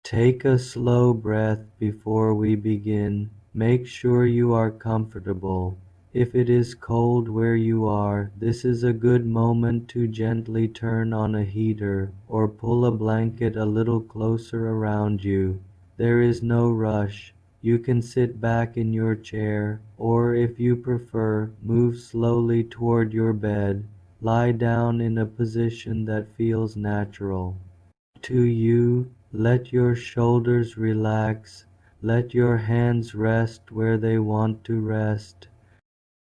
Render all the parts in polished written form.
Take a slow breath before we begin. Make sure you are comfortable. If it is cold where you are, this is a good moment to gently turn on a heater or pull a blanket a little closer around you. There is no rush. You can sit back in your chair, or if you prefer, move slowly toward your bed. Lie down in a position that feels natural to you. Let your shoulders relax. Let your hands rest where they want to rest.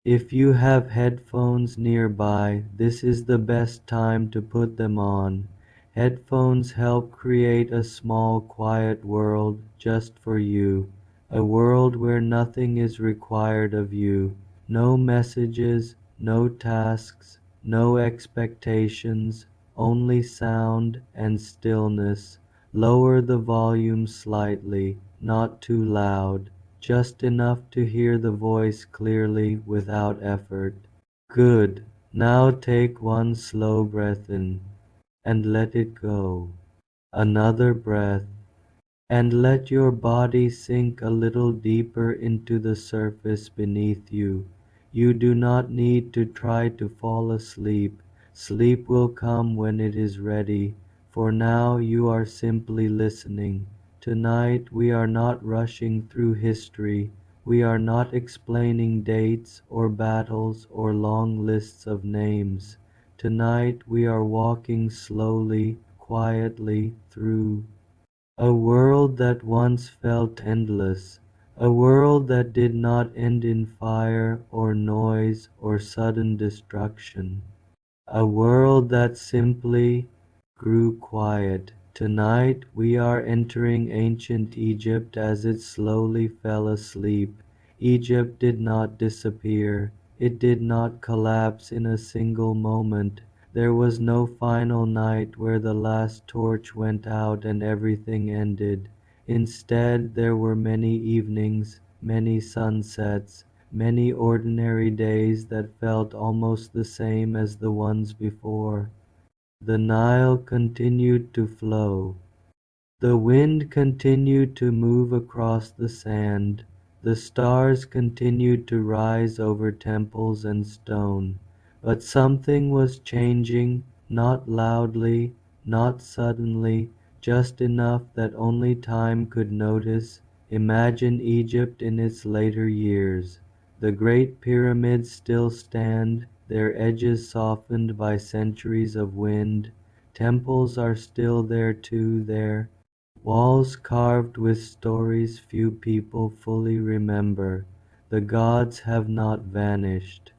If you have headphones nearby, this is the best time to put them on. Headphones help create a small, quiet world just for you. A world where nothing is required of you. No messages, no tasks, no expectations, only sound and stillness. Lower the volume slightly, not too loud, just enough to hear the voice clearly without effort. Good. Now take one slow breath in and let it go. Another breath, and let your body sink a little deeper into the surface beneath you. You do not need to try to fall asleep. Sleep will come when it is ready. For now you are simply listening. Tonight we are not rushing through history. We are not explaining dates or battles or long lists of names. Tonight we are walking slowly, quietly through a world that once felt endless, a world that did not end in fire or noise or sudden destruction, a world that simply grew quiet. Tonight we are entering ancient Egypt as it slowly fell asleep. Egypt did not disappear. It did not collapse in a single moment. There was no final night where the last torch went out and everything ended. Instead, there were many evenings, many sunsets, many ordinary days that felt almost the same as the ones before. The Nile continued to flow. The wind continued to move across the sand. The stars continued to rise over temples and stone. But something was changing, not loudly, not suddenly, just enough that only time could notice. Imagine Egypt in its later years. The great pyramids still stand, their edges softened by centuries of wind. Temples are still there too, there, walls carved with stories few people fully remember. The gods have not vanished.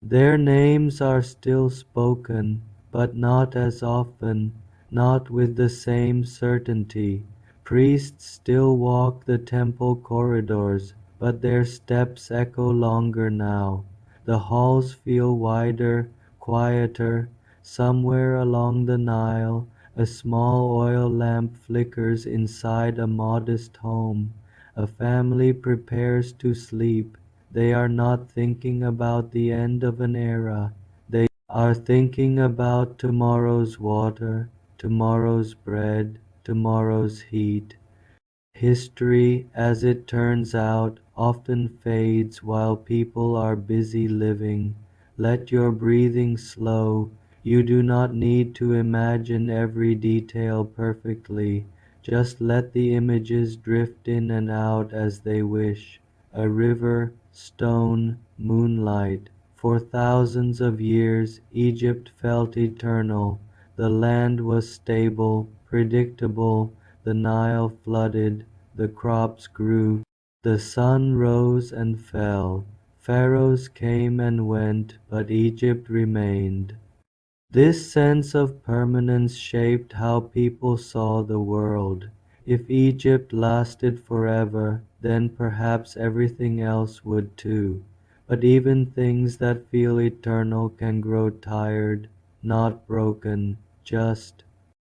Their names are still spoken, but not as often, not with the same certainty. Priests still walk the temple corridors, but their steps echo longer now. The halls feel wider, quieter. Somewhere along the Nile, a small oil lamp flickers inside a modest home. A family prepares to sleep. They are not thinking about the end of an era. They are thinking about tomorrow's water, tomorrow's bread, tomorrow's heat. History, as it turns out, often fades while people are busy living. Let your breathing slow. You do not need to imagine every detail perfectly. Just let the images drift in and out as they wish. A river, stone, moonlight. For thousands of years, Egypt felt eternal. The land was stable, predictable. The Nile flooded, the crops grew, the sun rose and fell. Pharaohs came and went, but Egypt remained. This sense of permanence shaped how people saw the world. If Egypt lasted forever, then perhaps everything else would too. But even things that feel eternal can grow tired, not broken, just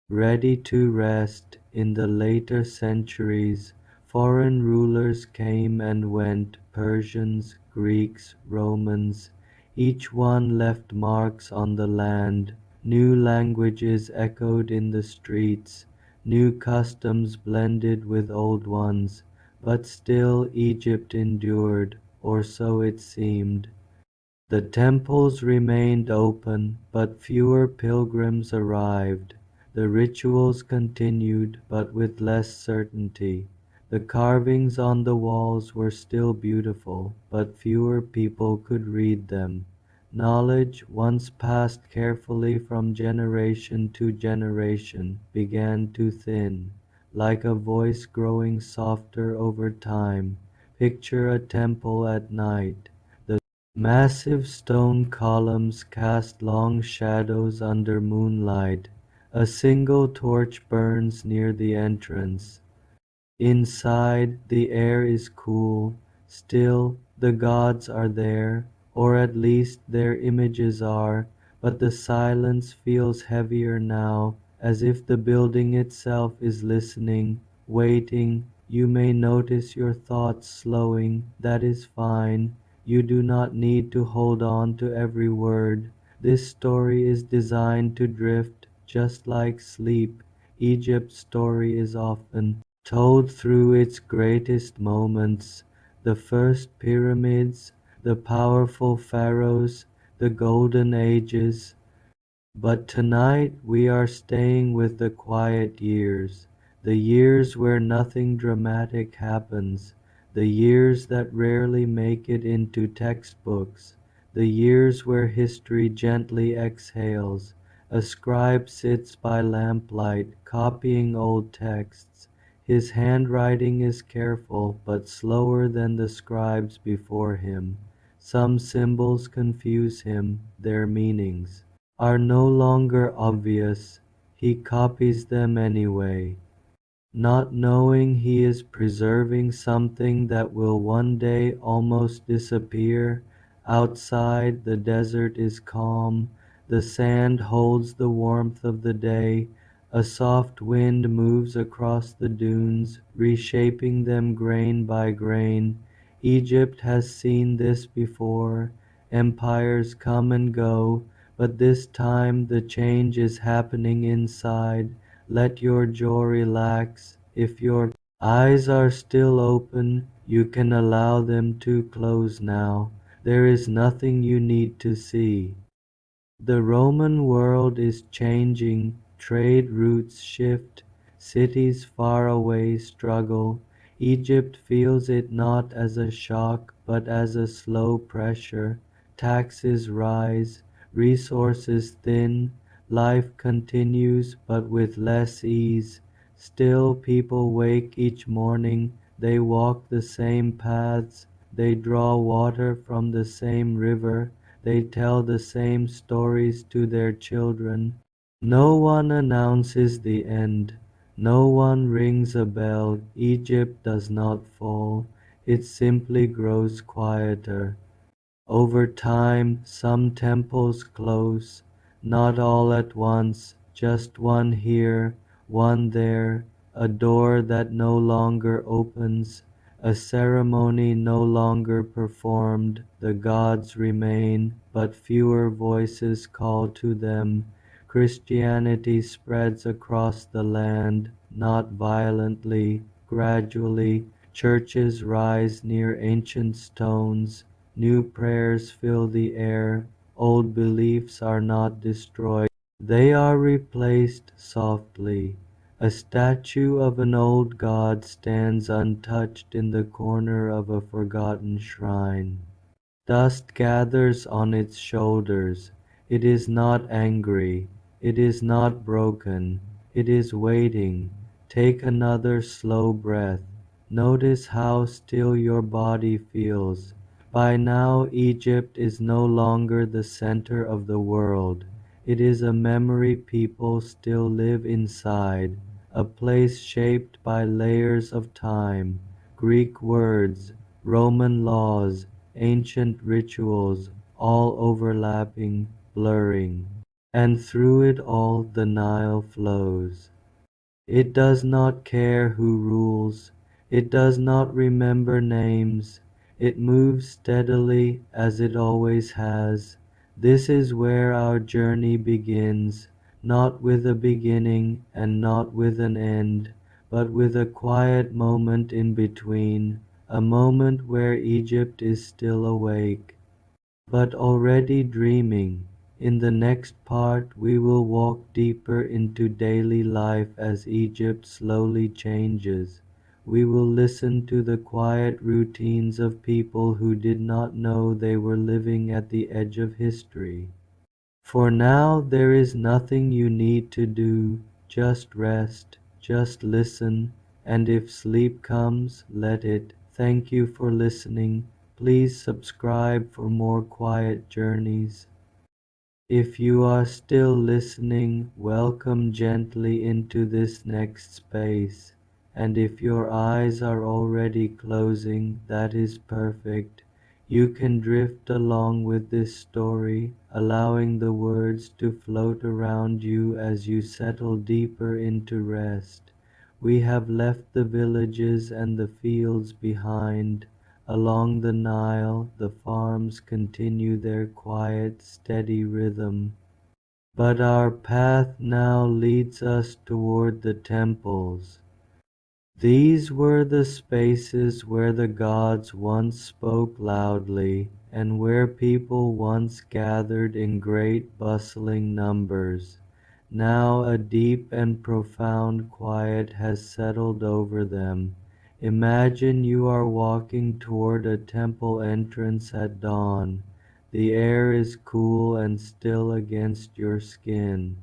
ready to rest. In the later centuries, foreign rulers came and went, Persians, Greeks, Romans. Each one left marks on the land. New languages echoed in the streets. New customs blended with old ones, but still Egypt endured, or so it seemed. The temples remained open, but fewer pilgrims arrived. The rituals continued, but with less certainty. The carvings on the walls were still beautiful, but fewer people could read them. Knowledge, once passed carefully from generation to generation, began to thin, like a voice growing softer over time. Picture a temple at night. Massive stone columns cast long shadows under moonlight. A single torch burns near the entrance. Inside, the air is cool, still the gods are there, or at least their images are, but the silence feels heavier now, as if the building itself is listening, waiting. You may notice your thoughts slowing, that is fine. You do not need to hold on to every word. This story is designed to drift, just like sleep. Egypt's story is often told through its greatest moments, the first pyramids, the powerful pharaohs, the golden ages. But tonight we are staying with the quiet years, the years where nothing dramatic happens, the years that rarely make it into textbooks, the years where history gently exhales. A scribe sits by lamplight copying old texts. His handwriting is careful but slower than the scribes before him. Some symbols confuse him, their meanings are no longer obvious. He copies them anyway, not knowing he is preserving something that will one day almost disappear. Outside, the desert is calm. The sand holds the warmth of the day. A soft wind moves across the dunes, reshaping them grain by grain. Egypt has seen this before. Empires come and go, but this time the change is happening inside. Let your jaw relax. If your eyes are still open, you can allow them to close now. There is nothing you need to see. The Roman world is changing, trade routes shift, cities far away struggle. Egypt feels it not as a shock but as a slow pressure. Taxes rise, resources thin, life continues but with less ease. Still people wake each morning, they walk the same paths, they draw water from the same river. They tell the same stories to their children. No one announces the end. No one rings a bell. Egypt does not fall. It simply grows quieter. Over time, some temples close, not all at once, just one here, one there, a door that no longer opens, a ceremony no longer performed. The gods remain, but fewer voices call to them. Christianity spreads across the land, not violently, gradually. Churches rise near ancient stones. New prayers fill the air, old beliefs are not destroyed, they are replaced softly. A statue of an old god stands untouched in the corner of a forgotten shrine. Dust gathers on its shoulders. It is not angry. It is not broken. It is waiting. Take another slow breath. Notice how still your body feels. By now, Egypt is no longer the center of the world. It is a memory people still live inside, a place shaped by layers of time, Greek words, Roman laws, ancient rituals, all overlapping, blurring. And through it all the Nile flows. It does not care who rules. It does not remember names. It moves steadily as it always has. This is where our journey begins, not with a beginning and not with an end, but with a quiet moment in between, a moment where Egypt is still awake, but already dreaming. In the next part, we will walk deeper into daily life as Egypt slowly changes. We will listen to the quiet routines of people who did not know they were living at the edge of history. For now, there is nothing you need to do, just rest, just listen, and if sleep comes, let it. Thank you for listening. Please subscribe for more quiet journeys. If you are still listening, welcome gently into this next space. And if your eyes are already closing, that is perfect. You can drift along with this story, allowing the words to float around you as you settle deeper into rest. We have left the villages and the fields behind. Along the Nile, the farms continue their quiet, steady rhythm. But our path now leads us toward the temples. These were the spaces where the gods once spoke loudly, and where people once gathered in great bustling numbers. Now a deep and profound quiet has settled over them. Imagine you are walking toward a temple entrance at dawn. The air is cool and still against your skin.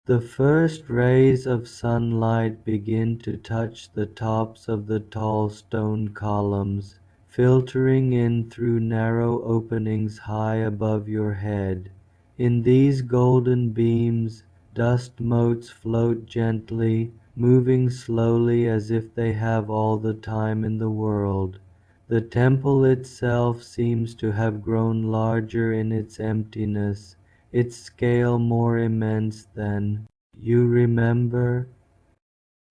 The first rays of sunlight begin to touch the tops of the tall stone columns, filtering in through narrow openings high above your head. In these golden beams, dust motes float gently, moving slowly as if they have all the time in the world. The temple itself seems to have grown larger in its emptiness, its scale more immense than you remember.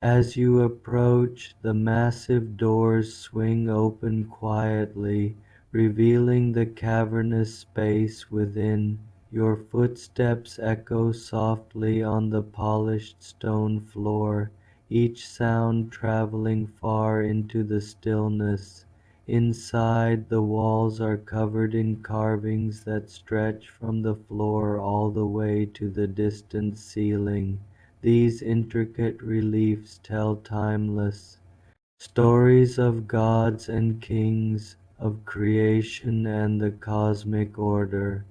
As you approach, the massive doors swing open quietly, revealing the cavernous space within. Your footsteps echo softly on the polished stone floor, each sound traveling far into the stillness. Inside, the walls are covered in carvings that stretch from the floor all the way to the distant ceiling. These intricate reliefs tell timeless stories of gods and kings, of creation and the cosmic order.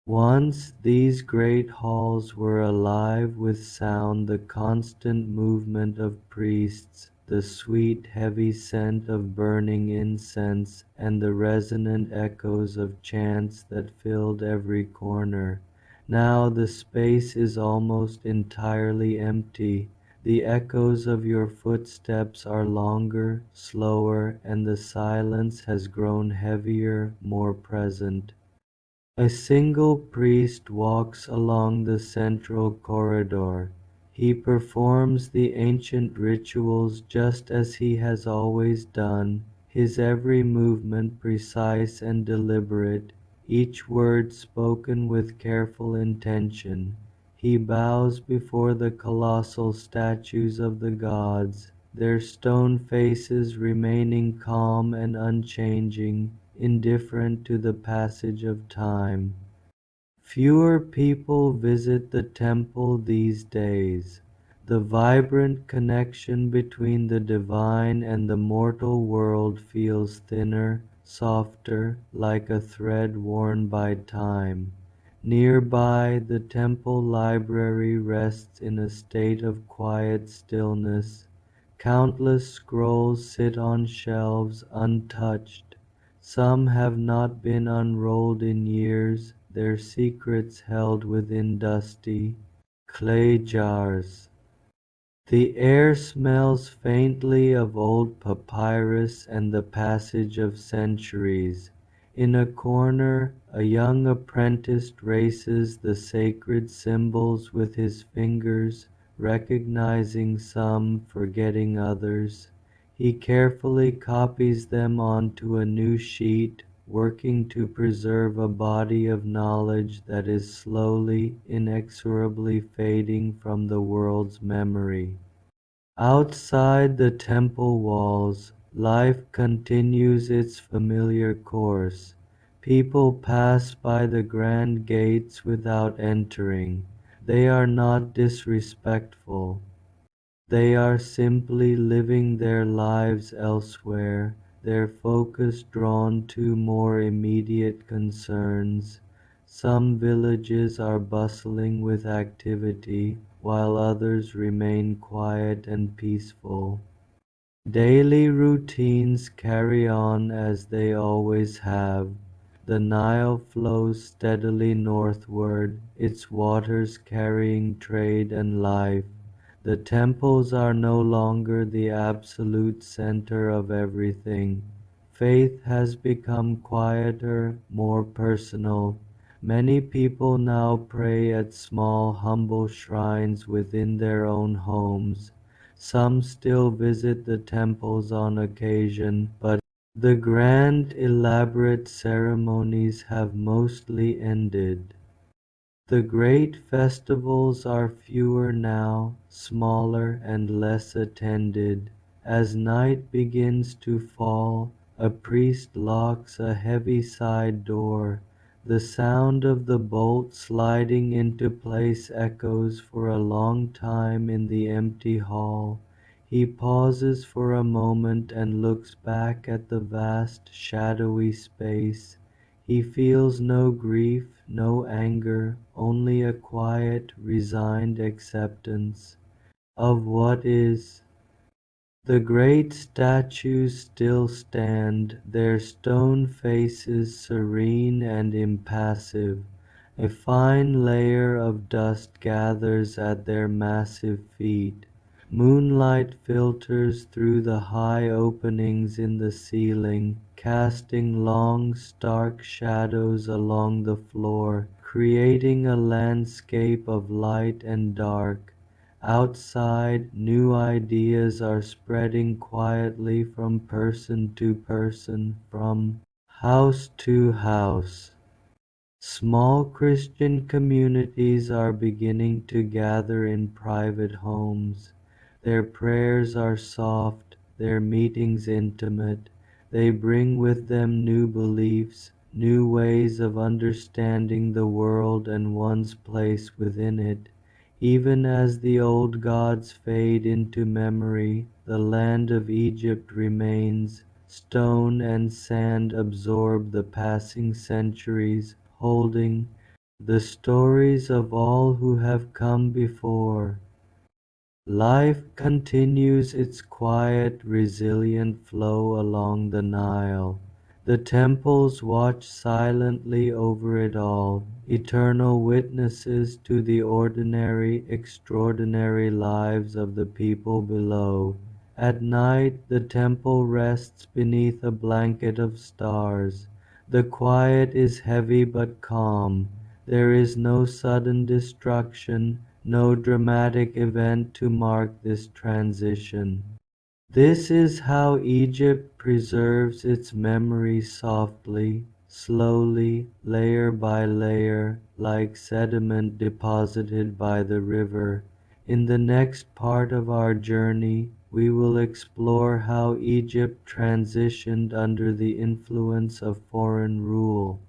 Once these great halls were alive with sound, the constant movement of priests, the sweet heavy scent of burning incense, and the resonant echoes of chants that filled every corner. Now the space is almost entirely empty. The echoes of your footsteps are longer, slower, and the silence has grown heavier, more present. A single priest walks along the central corridor. He performs the ancient rituals just as he has always done, his every movement precise and deliberate, each word spoken with careful intention. He bows before the colossal statues of the gods, their stone faces remaining calm and unchanging, indifferent to the passage of time. Fewer people visit the temple these days. The vibrant connection between the divine and the mortal world feels thinner, softer, like a thread worn by time. Nearby, the temple library rests in a state of quiet stillness. Countless scrolls sit on shelves untouched. Some have not been unrolled in years, their secrets held within dusty clay jars. The air smells faintly of old papyrus and the passage of centuries. In a corner, a young apprentice traces the sacred symbols with his fingers, recognizing some, forgetting others. He carefully copies them onto a new sheet, working to preserve a body of knowledge that is slowly, inexorably fading from the world's memory. Outside the temple walls, life continues its familiar course. People pass by the grand gates without entering. They are not disrespectful. They are simply living their lives elsewhere, their focus drawn to more immediate concerns. Some villages are bustling with activity, while others remain quiet and peaceful. Daily routines carry on as they always have. The Nile flows steadily northward, its waters carrying trade and life. The temples are no longer the absolute center of everything. Faith has become quieter, more personal. Many people now pray at small, humble shrines within their own homes. Some still visit the temples on occasion, but the grand, elaborate ceremonies have mostly ended. The great festivals are fewer now, smaller and less attended. As night begins to fall, a priest locks a heavy side door. The sound of the bolt sliding into place echoes for a long time in the empty hall. He pauses for a moment and looks back at the vast, shadowy space. He feels no grief, no anger, only a quiet, resigned acceptance of what is. The great statues still stand, their stone faces serene and impassive. A fine layer of dust gathers at their massive feet. Moonlight filters through the high openings in the ceiling, casting long, stark shadows along the floor, creating a landscape of light and dark. Outside, new ideas are spreading quietly from person to person, from house to house. Small Christian communities are beginning to gather in private homes. Their prayers are soft, their meetings intimate. They bring with them new beliefs, new ways of understanding the world and one's place within it. Even as the old gods fade into memory, the land of Egypt remains. Stone and sand absorb the passing centuries, holding the stories of all who have come before. Life continues its quiet, resilient flow along the Nile. The temples watch silently over it all, eternal witnesses to the ordinary, extraordinary lives of the people below. At night, the temple rests beneath a blanket of stars. The quiet is heavy but calm. There is no sudden destruction, no dramatic event to mark this transition. This is how Egypt preserves its memory softly, slowly, layer by layer, like sediment deposited by the river. In the next part of our journey, we will explore how Egypt transitioned under the influence of foreign rule.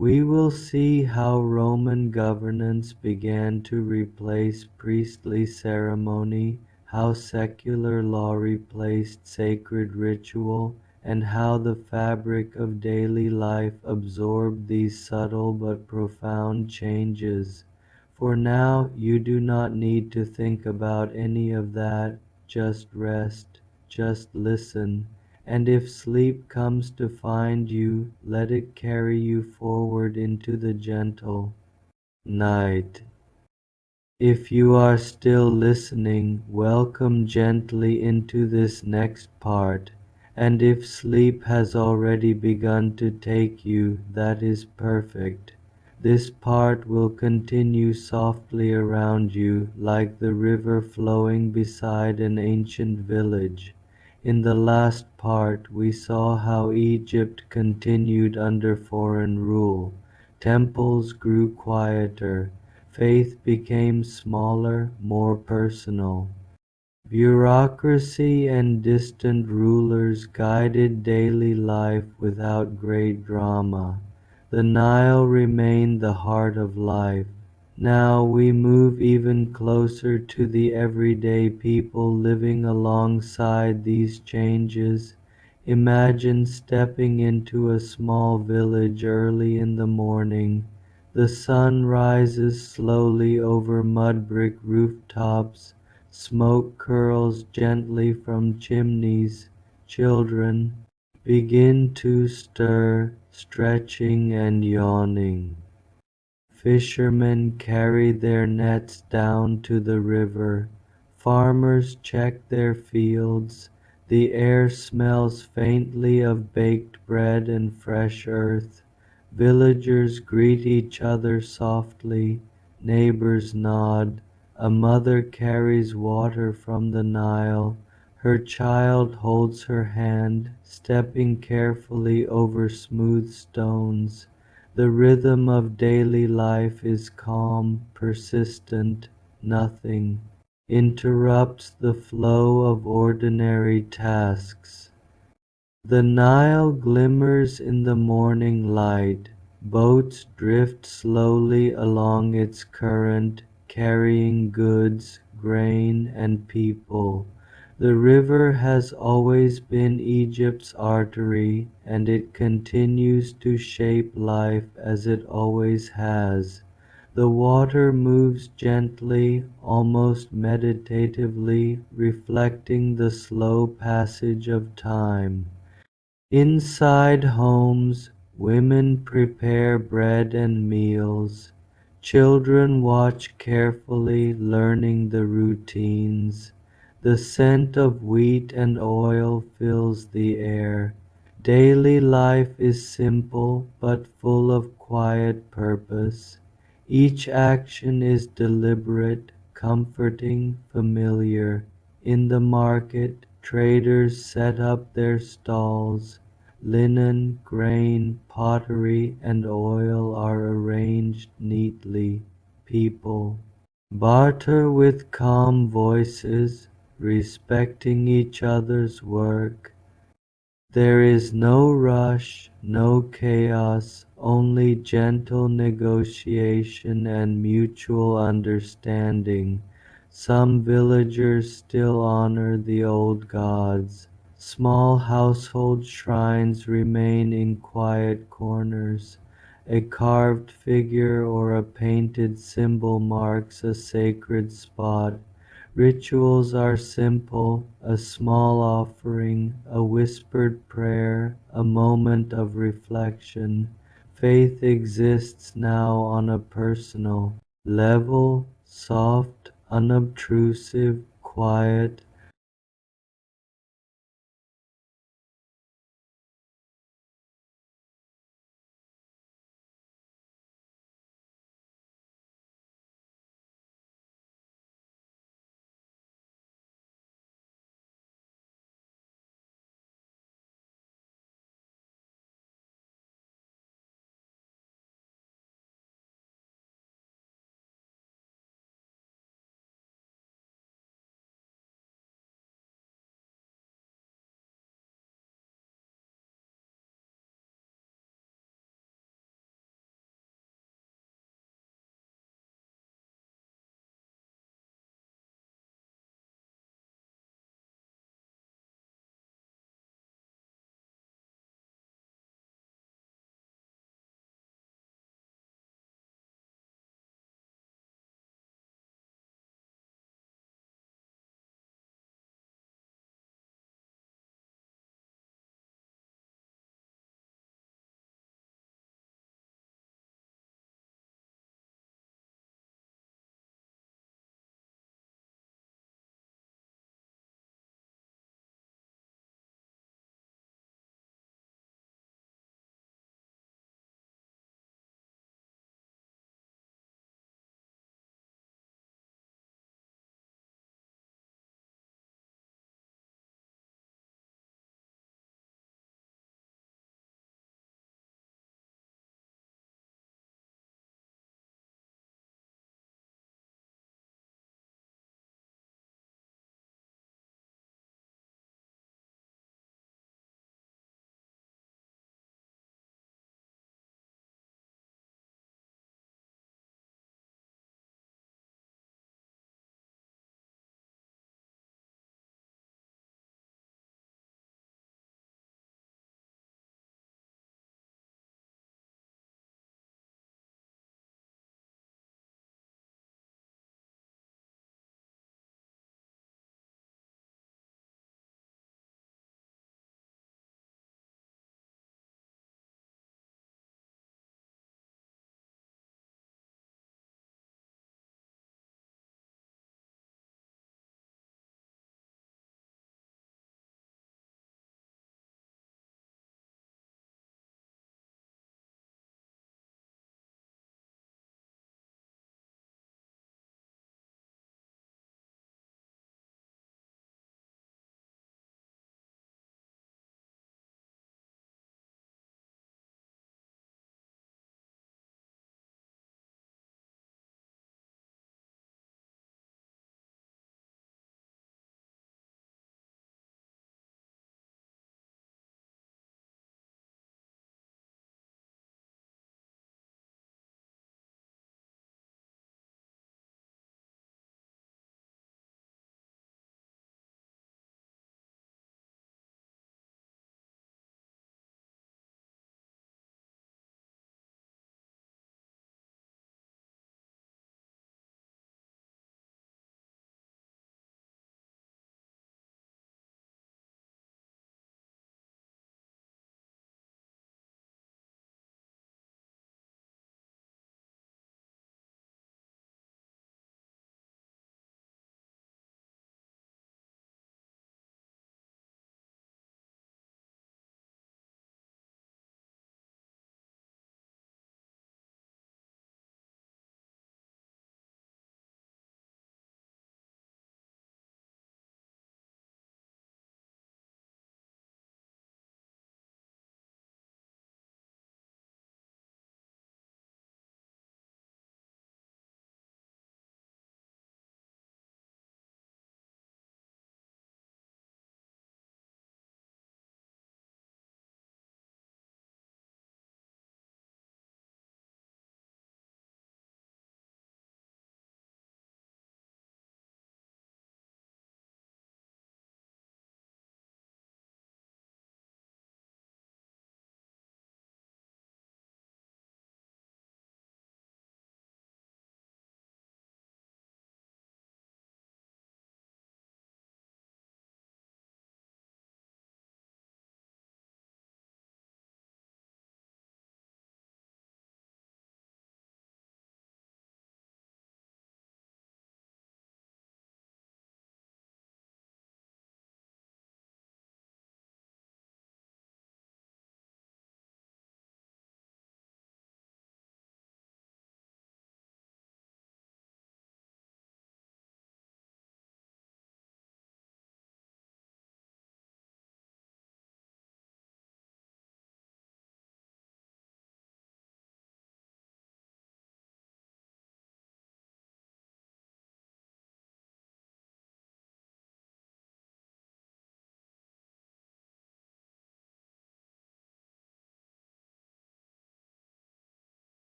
We will see how Roman governance began to replace priestly ceremony, how secular law replaced sacred ritual, and how the fabric of daily life absorbed these subtle but profound changes. For now, you do not need to think about any of that, just rest, just listen. And if sleep comes to find you, let it carry you forward into the gentle night. If you are still listening, welcome gently into this next part. And if sleep has already begun to take you, that is perfect. This part will continue softly around you, like the river flowing beside an ancient village. In the last part, we saw how Egypt continued under foreign rule. Temples grew quieter, faith became smaller, more personal. Bureaucracy and distant rulers guided daily life without great drama. The Nile remained the heart of life. Now we move even closer to the everyday people living alongside these changes. Imagine stepping into a small village early in the morning. The sun rises slowly over mud brick rooftops. Smoke curls gently from chimneys. Children begin to stir, stretching and yawning. Fishermen carry their nets down to the river. Farmers check their fields. The air smells faintly of baked bread and fresh earth. Villagers greet each other softly. Neighbors nod. A mother carries water from the Nile. Her child holds her hand, stepping carefully over smooth stones. The rhythm of daily life is calm, persistent. Nothing interrupts the flow of ordinary tasks. The Nile glimmers in the morning light. Boats drift slowly along its current, carrying goods, grain, and people. The river has always been Egypt's artery, and it continues to shape life as it always has. The water moves gently, almost meditatively, reflecting the slow passage of time. Inside homes, women prepare bread and meals. Children watch carefully, learning the routines. The scent of wheat and oil fills the air. Daily life is simple but full of quiet purpose. Each action is deliberate, comforting, familiar. In the market, traders set up their stalls. Linen, grain, pottery, and oil are arranged neatly. People barter with calm voices, respecting each other's work. There is no rush, no chaos, only gentle negotiation and mutual understanding. Some villagers still honor the old gods. Small household shrines remain in quiet corners. A carved figure or a painted symbol marks a sacred spot. Rituals are simple, a small offering, a whispered prayer, a moment of reflection. Faith exists now on a personal level, soft, unobtrusive, quiet,